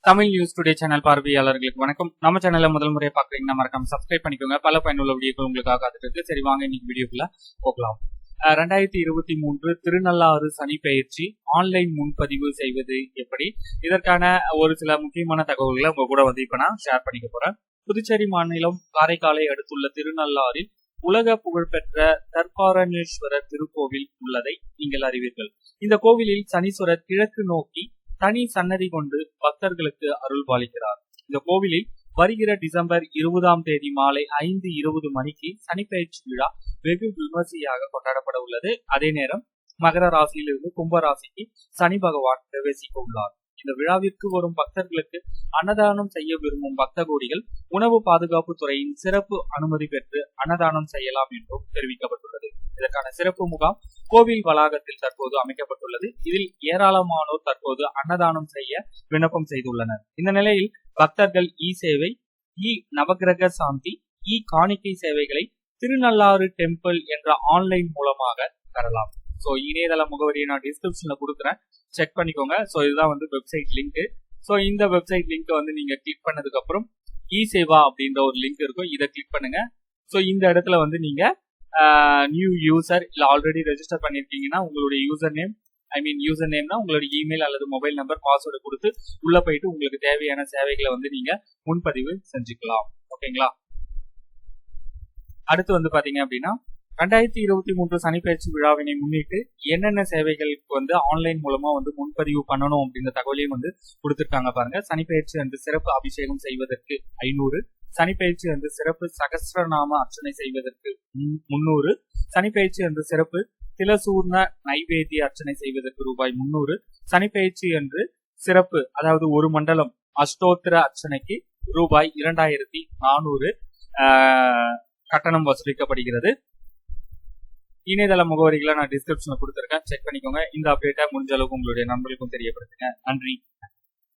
Tamil news today channel பார்வையாளர்களுக்கு வணக்கம். நம்ம சேனலை முதல் முறையை பார்க்குறீங்கன்னா மறக்காம சப்ஸ்கிரைப் பண்ணிக்கோங்க. பல பயனுள்ள வீடியோக்கள் உங்களுக்காக காத்துட்டு இருக்கு. சரி வாங்க இன்னைக்கு வீடியோக்குள்ள போகலாம். 2023 திருநள்ளாறு சனி பயிற்சி ஆன்லைன் முன்பதிவு செய்வது எப்படி, இதற்கான ஒரு சில முக்கியமான தகவல்களை உங்க கூட இப்ப நான் ஷேர் பண்ணிக்க போறேன். புதுச்சேரி மாநிலம் காரைக்காலை அடுத்துள்ள திருநள்ளாறில் உலக புகழ்பெற்ற தர்பாரணேஸ்வரர் திருக்கோவில் உள்ளதை நீங்கள் அறிவீர்கள். இந்த கோவிலில் சனீஸ்வரர் கிழக்கு நோக்கி தனி சன்னதி கொண்டு பக்தர்களுக்கு அருள் பாலிக்கிறார். இந்த கோவிலில் வருகிற டிசம்பர் 20ஆம் தேதி மாலை 5:20 மணிக்கு சனிப்பெயர்ச்சி விழா வெகு விமர்சையாக கொண்டாடப்பட உள்ளது. அதே நேரம் மகர ராசியிலிருந்து கும்ப ராசிக்கு சனி பகவான் பிரவேசிக்க உள்ளார். இந்த விழாவிற்கு வரும் பக்தர்களுக்கு அன்னதானம் செய்ய விரும்பும் பக்த கோடிகள் உணவு பாதுகாப்பு துறையின் சிறப்பு அனுமதி பெற்று அன்னதானம் செய்யலாம் என்றும் தெரிவிக்கப்பட்டுள்ளது. இதற்கான சிறப்பு முகாம் கோவில் வளாகத்தில் தற்போது அமைக்கப்பட்டுள்ளது. இதில் ஏராளமானோர் தற்போது அன்னதானம் செய்ய விண்ணப்பம் செய்துள்ளனர். இந்த நிலையில் பக்தர்கள் இ சேவை, இ நவகிரக சாந்தி, இ காணிக்கை சேவைகளை திருநள்ளாறு டெம்பிள் என்ற ஆன்லைன் மூலமாக பெறலாம். சோ இணையதள முகவரியை நான் டிஸ்கிரிப்ஷன்ல கொடுக்குறேன், செக் பண்ணிக்கோங்க. சோ இதுதான் வெப்சைட் லிங்க். சோ இந்த வெப்சைட் லிங்க் நீங்க கிளிக் பண்ணதுக்கு அப்புறம் இ சேவா அப்படின்ற ஒரு லிங்க் இருக்கும், இதை கிளிக் பண்ணுங்க. சோ இந்த இடத்துல நீங்க நியூ யூசர் இல்ல ஆல்ரெடி ரெஜிஸ்டர் பண்ணிருக்கீங்கன்னா உங்களுடைய யூசர் நேம்னா உங்களுடைய இமெயில் அல்லது மொபைல் நம்பர், பாஸ்வேர்டு கொடுத்து உள்ள போயிட்டு உங்களுக்கு தேவையான சேவைகளை நீங்க முன்பதிவு செஞ்சுக்கலாம். ஓகேங்களா? அடுத்து பாத்தீங்க அப்படின்னா 2023 சனிப்பெயர்ச்சி விழாவினை முன்னிட்டு என்னென்ன சேவைகளுக்கு ஆன்லைன் மூலமா முன்பதிவு பண்ணணும் அப்படின்ற தகவலையும் கொடுத்துருக்காங்க பாருங்க. சனிப்பெயர்ச்சி அன்று சிறப்பு அபிஷேகம் செய்வதற்கு 500, சனிப்பெயர்ச்சி அன்று சிறப்பு சகஸ்ரநாம அர்ச்சனை செய்வதற்கு 300, சனிப்பெயர்ச்சி அன்று சிறப்பு திலசூர்ண நைவேத்திய அர்ச்சனை செய்வதற்கு ரூபாய் 300, சனிப்பெயர்ச்சி அன்று சிறப்பு அதாவது ஒரு மண்டலம் அஷ்டோத்திர அர்ச்சனைக்கு ரூபாய் 2400 கட்டணம் வசூலிக்கப்படுகிறது. இணையதள முகவரிகளை நான் டிஸ்கிரிப்ஷன்ல கொடுத்திருக்கேன், செக் பண்ணிக்கோங்க. இந்த அப்டேட்டை முடிஞ்ச அளவுக்கு உங்களுடைய நண்பர்களுக்கும் தெரியப்படுத்துங்க. நன்றி.